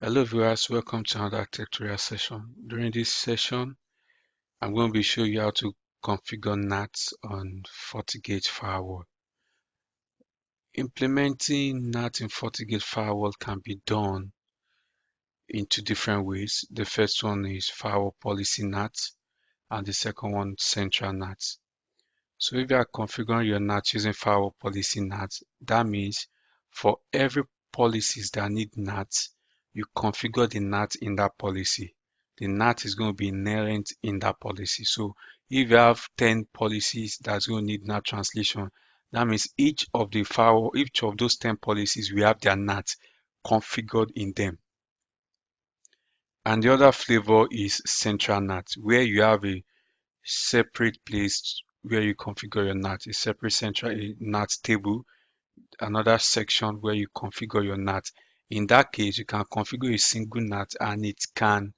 Hello viewers, welcome to another tutorial session. During this session, I'm going to be showing you how to configure NAT on Fortigate Firewall. Implementing NAT in Fortigate Firewall can be done in two different ways. The first one is Firewall Policy NAT and the second one Central NAT. So if you are configuring your NAT using Firewall Policy NAT, that means for every policies that need NAT, you configure the NAT in that policy. The NAT is going to be inherent in that policy. So if you have 10 policies that's going to need NAT translation, that means each of those 10 policies, we have their NAT configured in them. And the other flavor is Central NAT, where you have a separate place where you configure your NAT, a separate central NAT table, another section where you configure your NAT. In that case, you can configure a single NAT and it can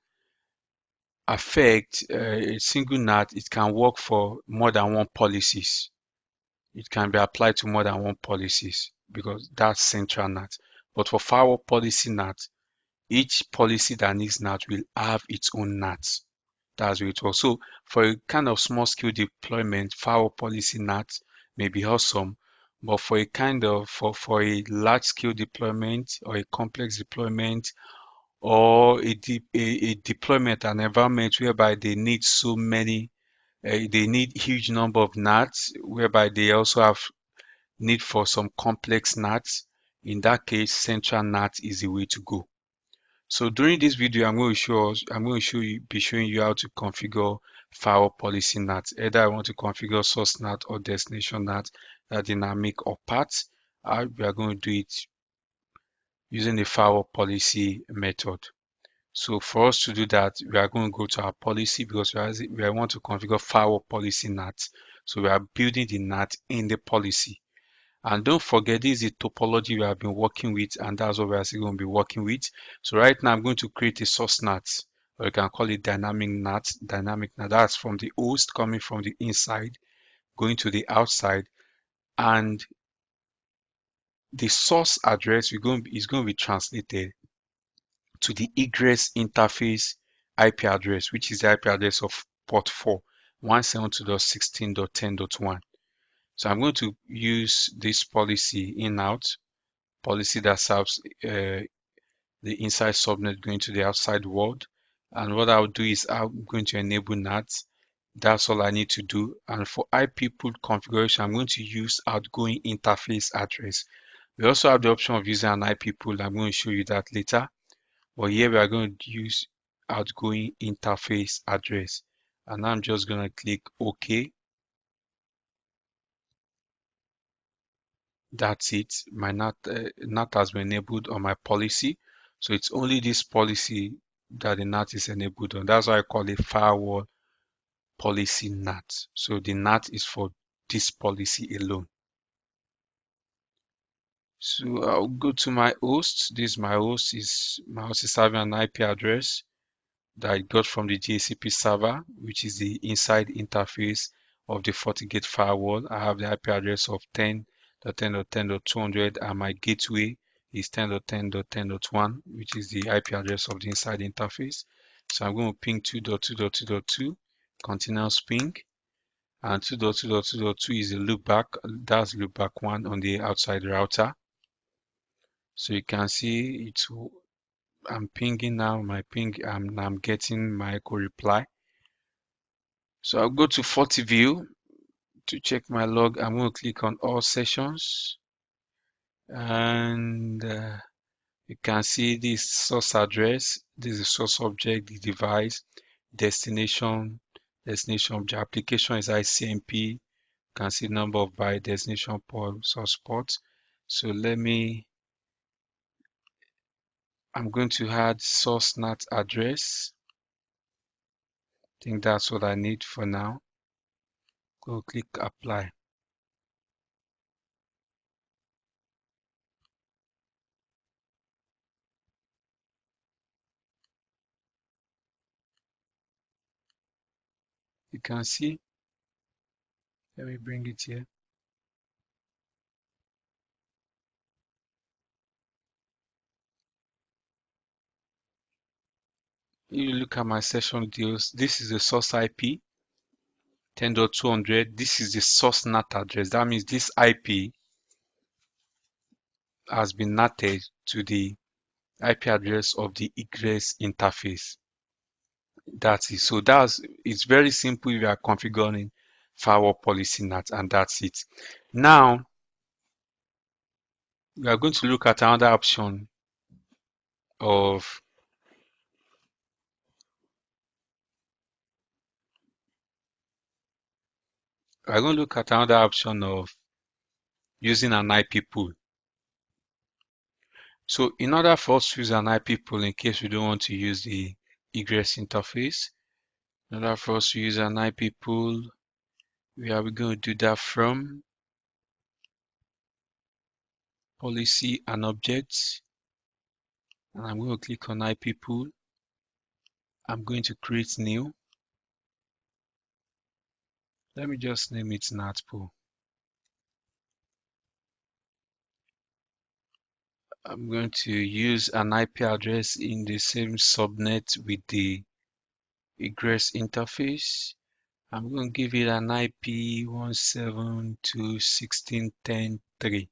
affect a single NAT. It can work for more than one policies. It can be applied to more than one policies because that's central NAT. But for firewall policy NAT, each policy that needs NAT will have its own NAT. That's what it was. So for a kind of small scale deployment, firewall policy NAT may be awesome, but for a kind of for a large scale deployment or a complex deployment or a deployment, an environment whereby they need so many, they need huge number of NATs, whereby they also have need for some complex NATs. In that case, central NAT is the way to go. So during this video, I'm going to be showing you how to configure firewall policy NAT. Either I want to configure source NAT or destination NAT, dynamic or path. We are going to do it using the firewall policy method. So for us to do that, we are going to go to our policy because we want to configure firewall policy NAT. So we are building the NAT in the policy. And don't forget, this is the topology we have been working with, and that's what we are still going to be working with. So right now, I'm going to create a source NAT, or you can call it dynamic NAT. Dynamic NAT, that's from the host coming from the inside, going to the outside, and the source address is going to be translated to the egress interface IP address, which is the IP address of port 4, 172.16.10.1. So I'm going to use this policy in-out, policy that serves the inside subnet going to the outside world. And what I'll do is I'm going to enable NAT. That's all I need to do. And for IP pool configuration, I'm going to use outgoing interface address. We also have the option of using an IP pool. I'm going to show you that later. But here we are going to use outgoing interface address. And I'm just going to click OK. That's it. My NAT has been enabled on my policy. So it's only this policy that the NAT is enabled on. That's why I call it firewall policy NAT. So the NAT is for this policy alone. So I'll go to my host. This is my host. My host is having an IP address that I got from the DHCP server, which is the inside interface of the Fortigate firewall. I have the IP address of 10.10.10.200 and my gateway is 10.10.10.1, which is the IP address of the inside interface. So I'm going to ping 2.2.2.2, continuous ping, and 2.2.2.2 is a loopback. That's loopback 1 on the outside router. So you can see I'm pinging now, my ping, I'm getting my echo reply. So I'll go to FortiView to check my log. I'm going to click on all sessions, and you can see this source address. This is the source object, the device, destination object. Application is ICMP. You can see number of byte, destination port, source port. So I'm going to add source NAT address. I think that's what I need for now. Go click apply. You can see, let me bring it here. You look at my session deals. This is the source IP 10.200. This is the source NAT address. That means this IP has been NATed to the IP address of the egress interface. That's it. So it's very simple if you are configuring firewall policy NAT, and that's it. Now we are going to look at another option of we're going to look at another option of using an IP pool. So in order for us to use an IP pool, in case we don't want to use the egress interface, in order for us to use an IP pool, where are we going to do that from? Policy and objects. And I'm going to click on IP pool. I'm going to create new. Let me just name it NAT pool. I'm going to use an IP address in the same subnet with the egress interface. I'm going to give it an IP 172.16.10.3.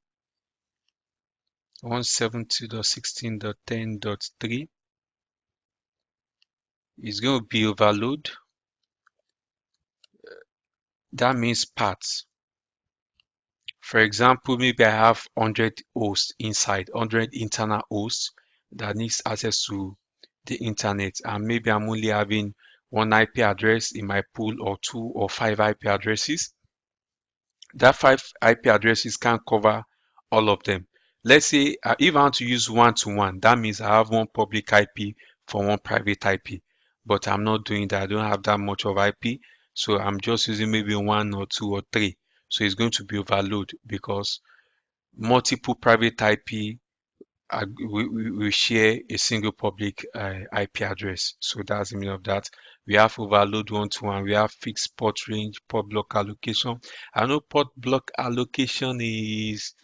172.16.10.3 is going to be overload. That means paths. For example, maybe I have 100 hosts inside, 100 internal hosts that needs access to the internet, and maybe I'm only having one IP address in my pool, or 2 or 5 IP addresses. That 5 IP addresses can't cover all of them. Let's say if I want to use one-to-one, that means I have one public IP for one private IP, but I'm not doing that. I don't have that much of IP, so I'm just using maybe 1 or 2 or 3. So it's going to be overload because multiple private IP we share a single public IP address. So that's the meaning of that. We have overload one-to-one. We have fixed port range, port block allocation. I know port block allocation is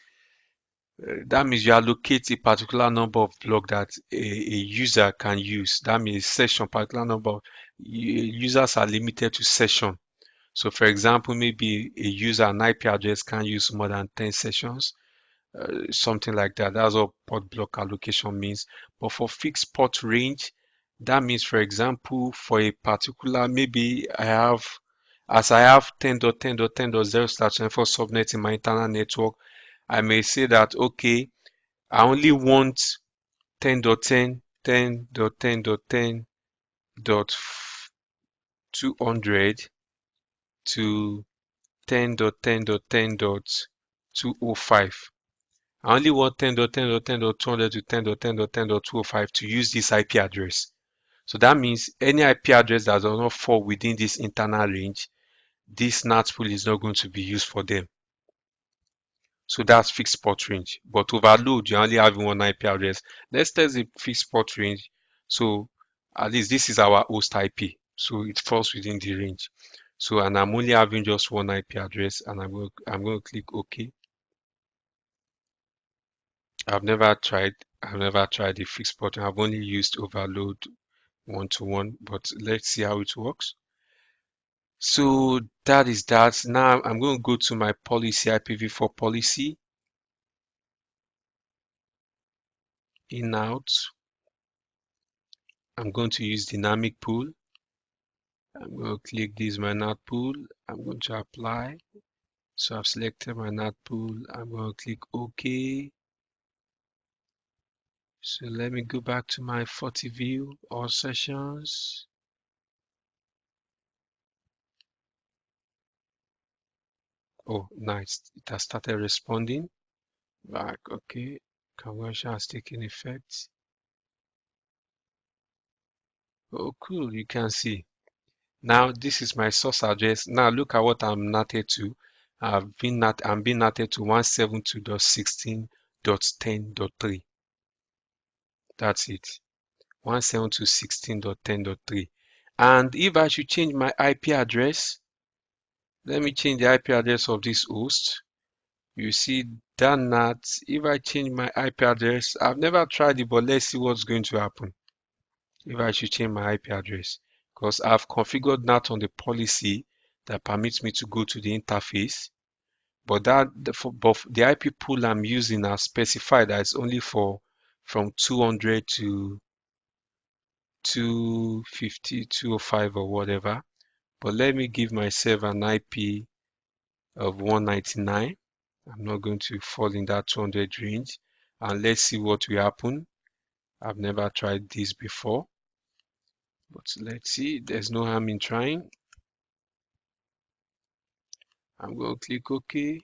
that means you allocate a particular number of block that a user can use. That means session, particular number of users are limited to session. So for example, maybe a user an IP address can use more than 10 sessions, something like that. That's what port block allocation means. But for fixed port range, that means, for example, for a particular, maybe as I have 10.10.10.0/24 subnet in my internal network, I may say that, okay, I only want 10.10, 10.10.10.200 to 10.10.10.205. I only want 10.10.10.200 to 10.10.10.205 to use this IP address. So that means any IP address that does not fall within this internal range, this NAT pool is not going to be used for them. So that's fixed port range. But overload, you only have one IP address. Let's test the fixed port range. So at least this is our host IP. So it falls within the range. So, and I'm only having just one IP address, and I'm going to click OK. I've never tried the fixed port. I've only used overload one-to-one, but let's see how it works. So that is that. Now I'm going to go to my policy, IPv4 policy, in out. I'm going to use dynamic pool. I'm going to click this my NAT pool. I'm going to apply. So I've selected my NAT pool. I'm going to click OK. So let me go back to my FortiView, all sessions. Oh, nice. It has started responding. Back, okay. Conversion has taken effect. Oh, cool. You can see. Now this is my source address. Now look at what I'm NATed to. I'm being NATed to 172.16.10.3. That's it. 172.16.10.3. And if I should change my IP address, let me change the IP address of this host. You see that NAT, if I change my IP address, I've never tried it, but let's see what's going to happen. if I should change my IP address, because I've configured NAT on the policy that permits me to go to the interface. But the IP pool I'm using are specified that it's only for from 200 to 250, 205 or whatever. But let me give myself an IP of 199. I'm not going to fall in that 200 range. And let's see what will happen. I've never tried this before. But let's see. There's no harm in trying. I'm going to click OK.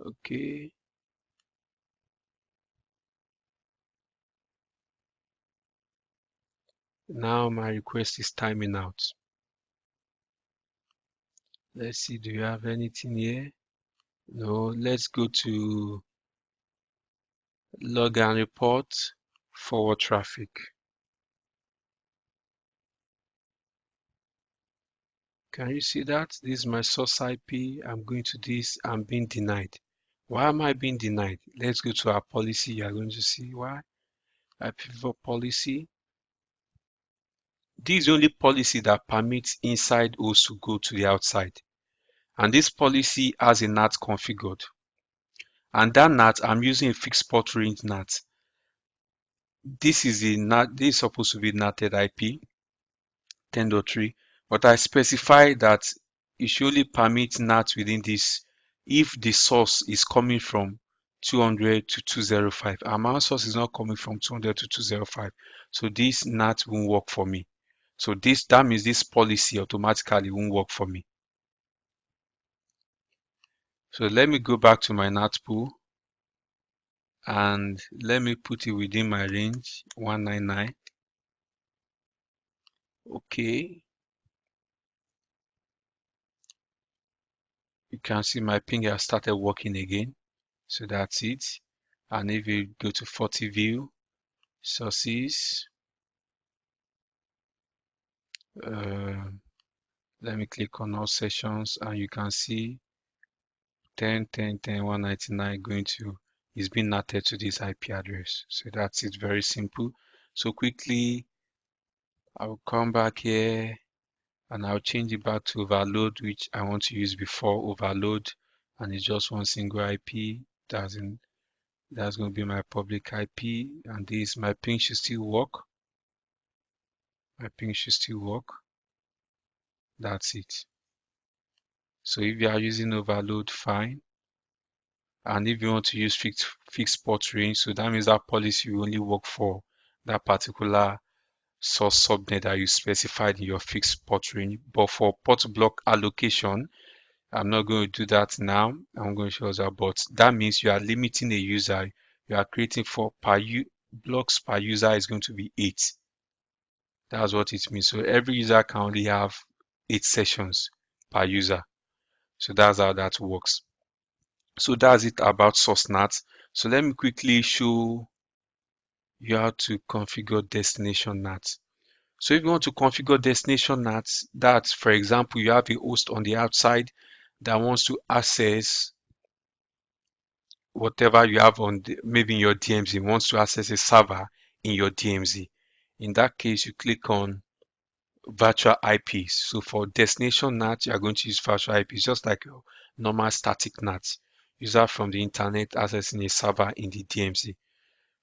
OK. Now my request is timing out. Let's see, do you have anything here? No, let's go to log and report forward traffic. Can you see that? This is my source IP. I'm going to this. I'm being denied. Why am I being denied? Let's go to our policy. You are going to see why. IPv4 policy. This is the only policy that permits inside hosts to go to the outside. And this policy has a NAT configured. And that NAT, I'm using a fixed port range NAT. This is the NAT. This is supposed to be NATed IP 10.3, but I specify that it should only permit NAT within this if the source is coming from 200 to 205. And my source is not coming from 200 to 205. So this NAT won't work for me. So that means this policy automatically won't work for me. So let me go back to my NAT pool and let me put it within my range 199. Okay. You can see my ping has started working again. So that's it. And if you go to FortiView, sources, let me click on all sessions and you can see 10, 10, 10, 199 going to is being NATed to this IP address. So that's it, very simple. So quickly, I'll come back here and I'll change it back to overload, which I want to use before overload, and it's just one single IP. That's going to be my public IP, and this my ping should still work. My ping should still work. That's it. So if you are using overload, fine. And if you want to use fixed port range, so that means that policy will only work for that particular source subnet that you specified in your fixed port range. But for port block allocation, I'm not going to do that now. I'm going to show that. But that means you are limiting a user. You are creating blocks per user is going to be 8. That's what it means. So every user can only have 8 sessions per user. So that's how that works. So that's it about source NAT. So let me quickly show you how to configure destination NAT. So if you want to configure destination NAT, that for example, you have a host on the outside that wants to access whatever you have on maybe in your DMZ, wants to access a server in your DMZ. In that case, you click on virtual IPs. So for destination NAT, you are going to use virtual IPs, just like your normal static NAT. User from the internet accessing a server in the DMZ.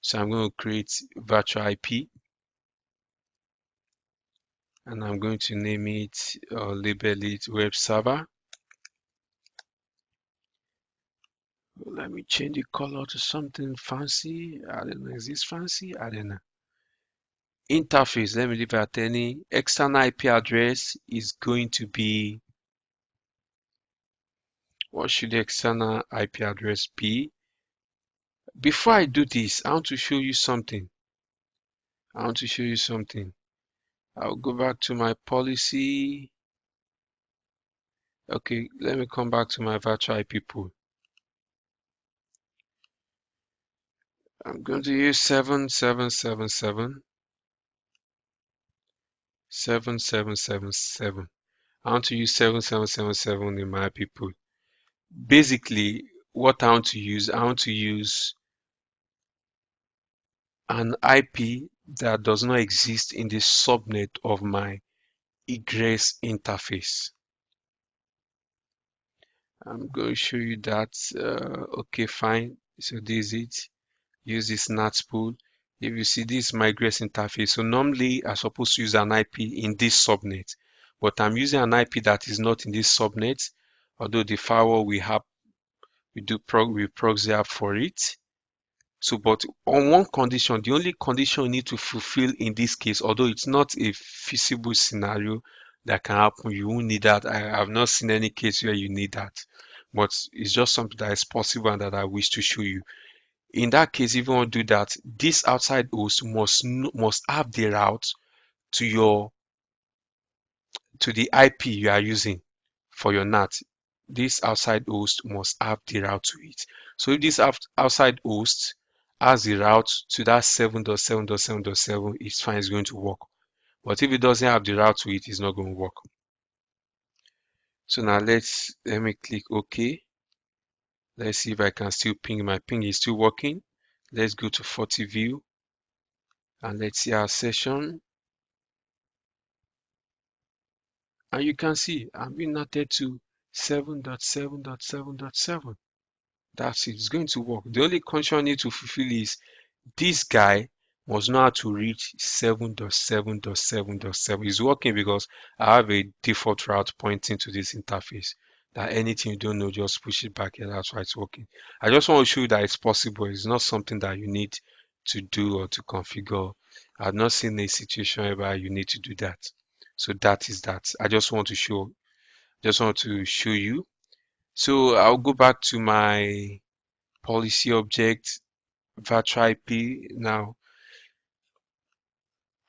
So I'm going to create virtual IP and I'm going to name it or label it web server. Let me change the color to something fancy. I don't know, is this fancy? I don't know. Interface, let me leave it at any. External IP address is going to be, what should the external IP address be? Before I do this, I want to show you something. I'll go back to my policy. Okay, let me come back to my virtual IP pool. I'm going to use 7777. 7777. I want to use 7777 in my IP pool. Basically, what I want to use an IP that does not exist in the subnet of my egress interface. I'm going to show you that. Okay, fine. So this is it. Use this NAT pool. If you see this my egress interface, so normally I'm supposed to use an IP in this subnet, but I'm using an IP that is not in this subnet. Although the firewall we proxy app for it. So, but on one condition, the only condition you need to fulfill in this case, although it's not a feasible scenario that can happen, you won't need that. I have not seen any case where you need that, but it's just something that is possible and that I wish to show you. In that case, if you want to do that, this outside host must have the route to the IP you are using for your NAT. This outside host must have the route to it. So if this outside host has the route to that 7.7.7.7, it's fine, it's going to work. But if it doesn't have the route to it, it's not going to work. So now let me click OK. Let's see if I can still ping. My ping is still working. Let's go to FortiView and let's see our session. And you can see I'm being netted to 7.7.7.7. That's it. It's going to work. The only condition I need to fulfill is this guy must know how to reach 7.7.7.7. It's working because I have a default route pointing to this interface. That anything you don't know, just push it back here. That's why it's working. I just want to show you that it's possible. It's not something that you need to do or to configure. I've not seen a situation where you need to do that. So that is that. I just want to show you. So I'll go back to my policy object virtual IP. Now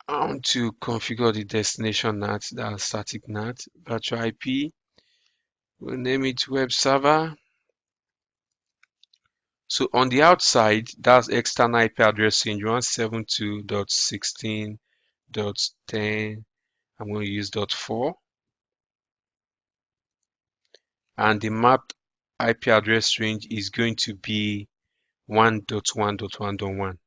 I want to configure the destination NAT, that's static NAT, virtual IP. We'll name it web server. So on the outside, that's external IP address range 172.16.10. I'm going to use .4. And the mapped IP address range is going to be 1.1.1.1.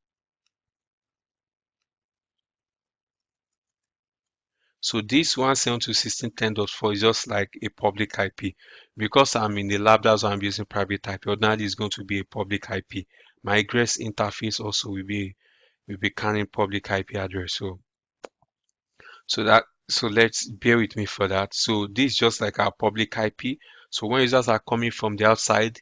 So this 172.16.10.4 is just like a public IP. Because I'm in the lab, that's why I'm using private IP. Ordinarily, it's going to be a public IP. My egress interface also will be carrying public IP address. So let's bear with me for that. So this is just like our public IP. So when users are coming from the outside,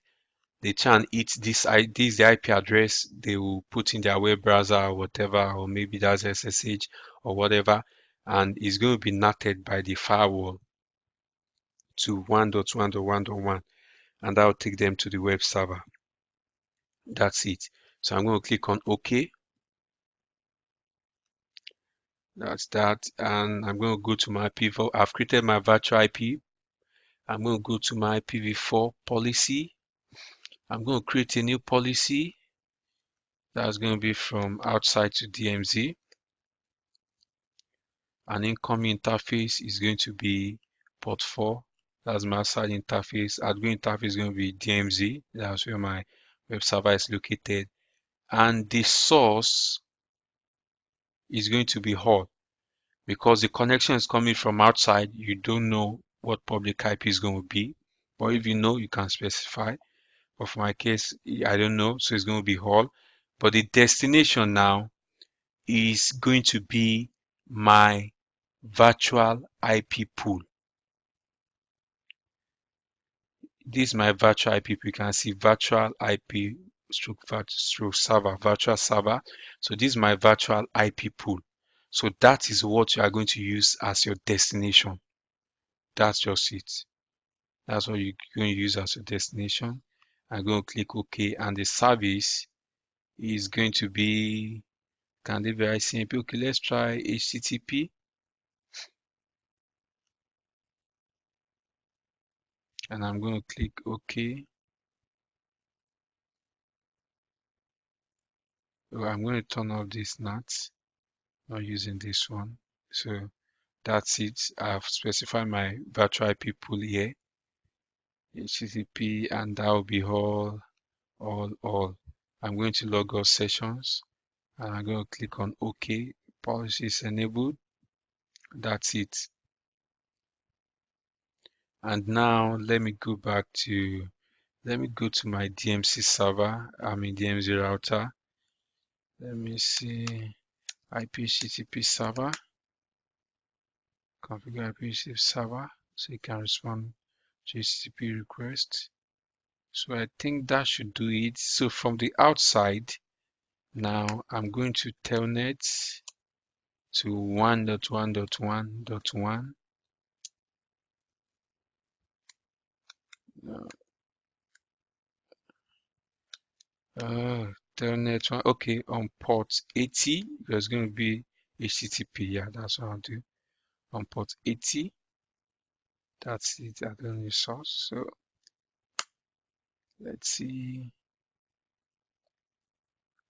they try and hit this is the IP address they will put in their web browser or whatever, or maybe that's SSH or whatever, and it's going to be NATed by the firewall to 1.1.1.1, and that will take them to the web server. That's it. So I'm going to click on OK. That's that, and I'm going to go to my IPv4. I've created my virtual IP. I'm going to go to my IPv4 policy. I'm going to create a new policy that's going to be from outside to DMZ. An incoming interface is going to be port 4. That's my outside interface. Outgoing interface is going to be DMZ. That's where my web server is located. And the source is going to be HAL. Because the connection is coming from outside, you don't know what public IP is going to be. But if you know, you can specify. But for my case, I don't know, so it's going to be HAL. But the destination now is going to be my virtual IP pool. This is my virtual IP. You can see virtual IP stroke server, virtual server. So this is my virtual IP pool. So that is what you are going to use as your destination. That's just it. That's what you're going to use as your destination. I'm going to click OK, and the service is going to be, can they be ICMP? Okay, let's try HTTP. And I'm going to click OK. I'm going to turn off this NAT, not using this one. So that's it. I've specified my virtual IP pool here, HTTP, and that will be all. I'm going to log all sessions. and I'm going to click on OK. Policy is enabled. That's it. And now let me go to my DMC server. I'm in DMZ router. Let me see IPHTTP server. Configure IPHTTP server so you can respond to HTTP requests. So I think that should do it. So from the outside, now I'm going to telnet to 1.1.1.1. Telnet one. Okay, on port 80, there's going to be HTTP. Yeah, that's what I'll do. On port 80, that's it. I don't need source. So let's see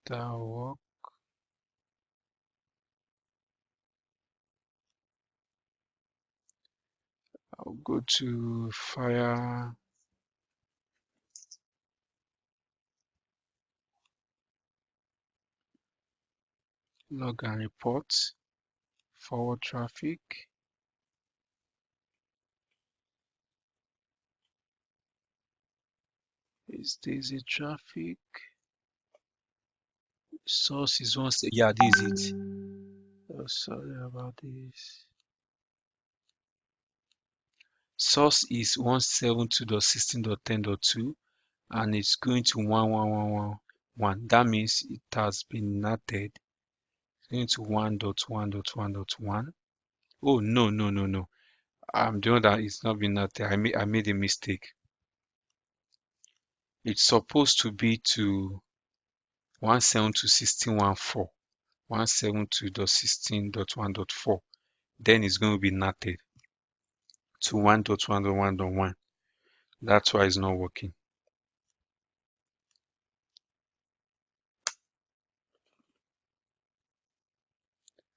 that work. I'll go to fire. Log and report. Forward traffic. Is this a traffic? Source is one. Yeah, this is it. Oh, sorry about this. Source is 172.16.10.2 and it's going to 11111. That means it has been NATed. It's going to 1.1.1.1. Oh no. I'm doing that. It's not been NATed. I made a mistake. It's supposed to be to 172.16.1.4. 172.16.1.4. Then it's going to be NATed to 1.1.1.1. That's why it's not working.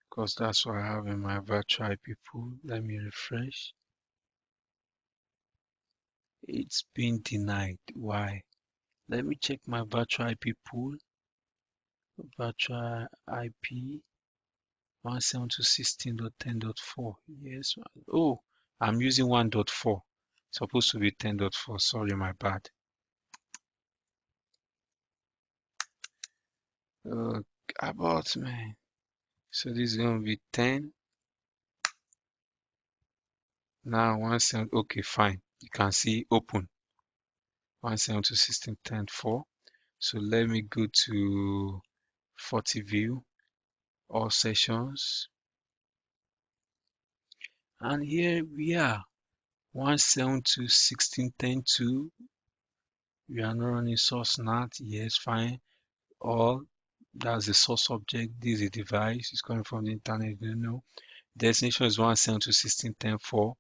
Because that's what I have in my virtual IP pool. Let me refresh. It's been denied. Why? Let me check my virtual IP pool. Virtual IP 172.16.10.4. Yes. Oh, I'm using 1.4. Supposed to be 10.4. Sorry, my bad. About man. So this is going to be 10. Now 17. Okay, fine. You can see open. 172.16.10.4. So let me go to FortiView, all sessions. And here we are. 172.16.10.2. We are not running source NAT. Yes, fine. All that's the source object. This is a device. It's coming from the internet. You know. Destination is 172.16.10.4.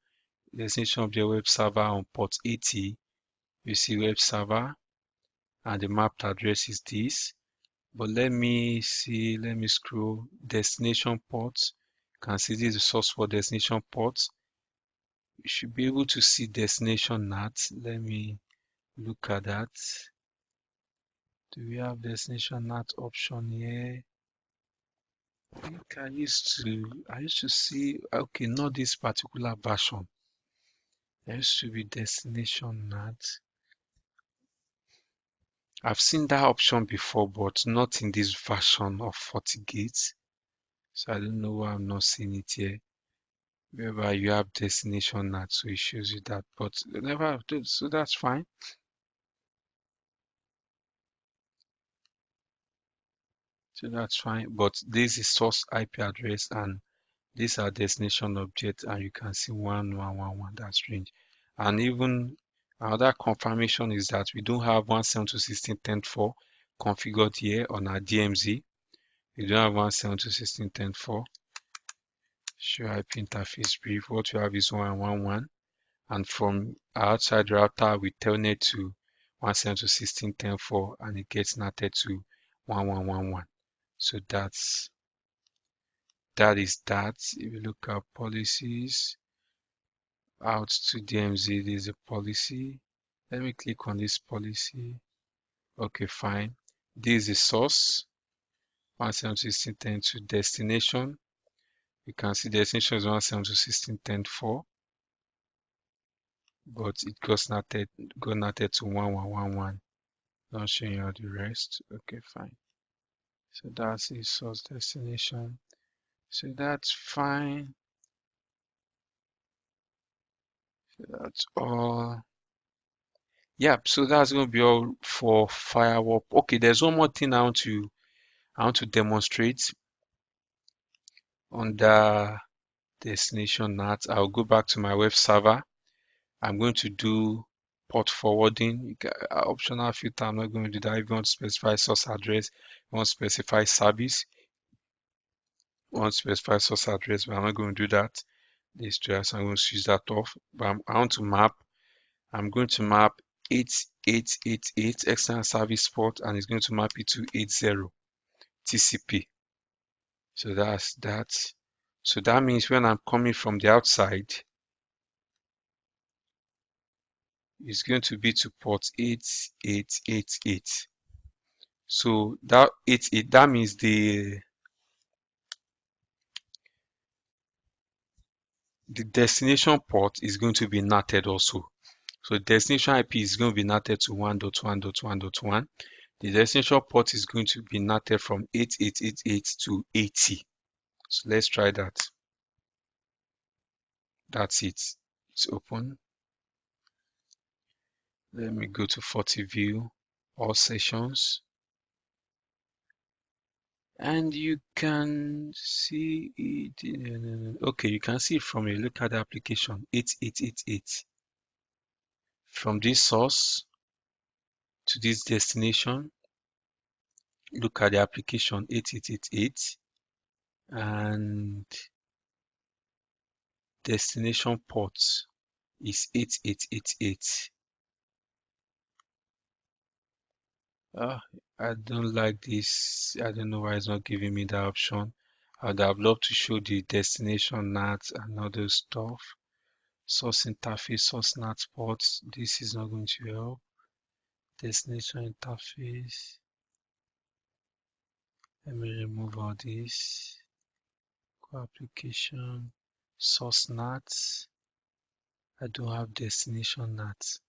Destination of the web server on port 80. You see web server, and the mapped address is this. But let me see. Let me scroll. Destination ports. You can see this is the source for destination ports. You should be able to see destination NAT. Let me look at that. Do we have destination NAT option here? I think I used to see, okay, not this particular version. There used to be destination NAT. I've seen that option before, but not in this version of Fortigate. So I don't know why I'm not seeing it here. Whereby you have destination NAT, so it shows you that, but never have to, so that's fine. So that's fine. But this is source IP address and these are destination objects, and you can see 1111. That's range. And even another confirmation is that we don't have 172.16.10.4 configured here on our DMZ. We don't have 172.16.10.4. Show IP interface brief. What we have is 111. And from our outside router, we telnet to 172.16.10.4 and it gets NATed to 1111. So that is that. If you look at policies, out to DMZ, there's a policy. Let me click on this policy. Okay, fine. This is the source. 172.16.10 to destination. You can see destination is 172.16.10.4, but it got NATed to 1111. Not showing you all the rest. Okay, fine. So that's the source destination. So that's fine. So that's all. Yeah, so that's going to be all for firewall. Okay, there's one more thing I want to demonstrate on the destination NAT. I'll go back to my web server. I'm going to do port forwarding. Optional filter, I'm not going to do that. If you want to specify source address, you want to specify service, you want to specify source address, but I'm not going to do that. These two, so I'm going to switch that off. But I want to map. I'm going to map 8888 external service port, and it's going to map it to 80 TCP. So that's that. So that means when I'm coming from the outside, it's going to be to port 8888. So that that means the destination port is going to be NATed also. So the destination IP is going to be NATed to 1.1.1.1. The destination port is going to be NATed from 8888 to 80. So let's try that. That's it. It's open. Let me go to FortiView, all sessions. And you can see it. Okay, you can see it from a look at the application 8888. From this source to this destination, look at the application 8888, and destination port is 8888. I don't like this. I don't know why it's not giving me the option. I'd have loved to show the destination NAT and other stuff. Source interface, source NAT ports. This is not going to help. Destination interface. Let me remove all this. Core application, source NAT. I don't have destination NAT.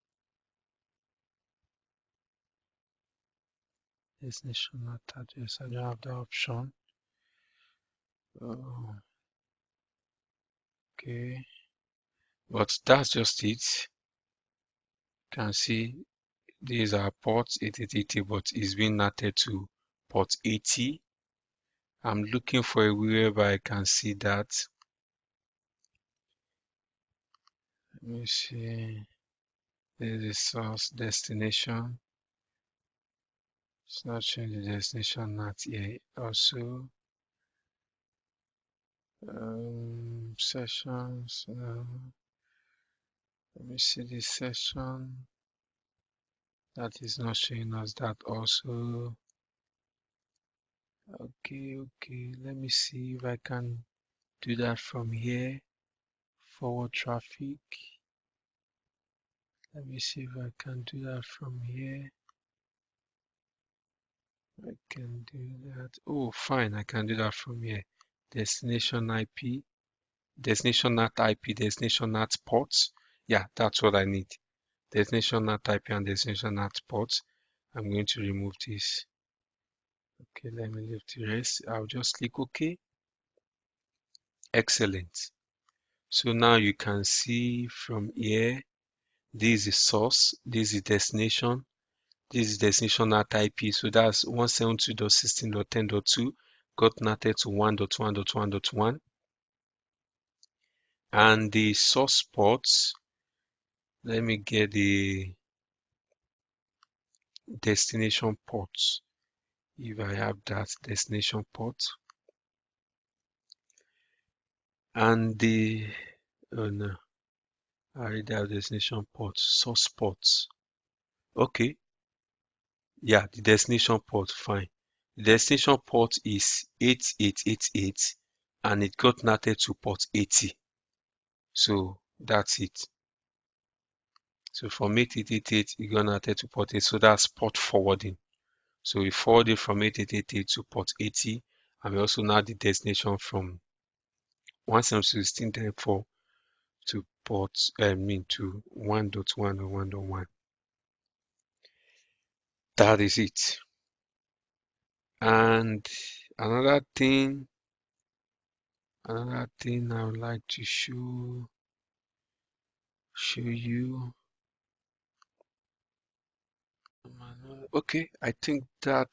Destination NAT address. I don't have the option. Oh, okay. But that's just it. You can see these are ports 8880, but it's been NATed to port 80. I'm looking for a way where I can see that. Let me see. There's the source destination. It's not showing the destination NAT here. Also, sessions. Let me see this session. That is not showing us that also. Okay. Let me see if I can do that from here. Forward traffic. Let me see if I can do that from here. I can do that. Oh, fine. I can do that from here. Destination IP, destination NAT IP, destination NAT ports. Yeah, that's what I need. Destination NAT IP and destination NAT ports. I'm going to remove this. Okay, let me leave the rest. I'll just click OK. Excellent. So now you can see from here, this is source, this is destination, this is destination NAT IP. So that's 172.16.10.2 got NATed to 1.1.1.1. And the source ports, let me get the destination ports. If I have that destination port, and the oh no, I already have destination port, source ports. Okay, yeah, the destination port, fine. The destination port is 8888 and it got NATed to port 80. So that's it. So from 8888 it got NATed to port 80. So that's port forwarding. So we forward it from 8888 to port 80, and we also now the destination from 172.16.4 to port to 1.1 or 1.1. That is it. And another thing I would like to show you. Okay, I think that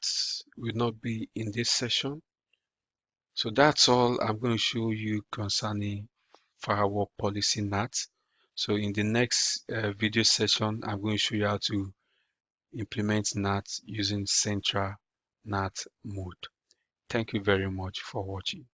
will not be in this session. So that's all I'm going to show you concerning firewall policy NAT. So in the next video session, I'm going to show you how to implement NAT using central NAT mode. Thank you very much for watching.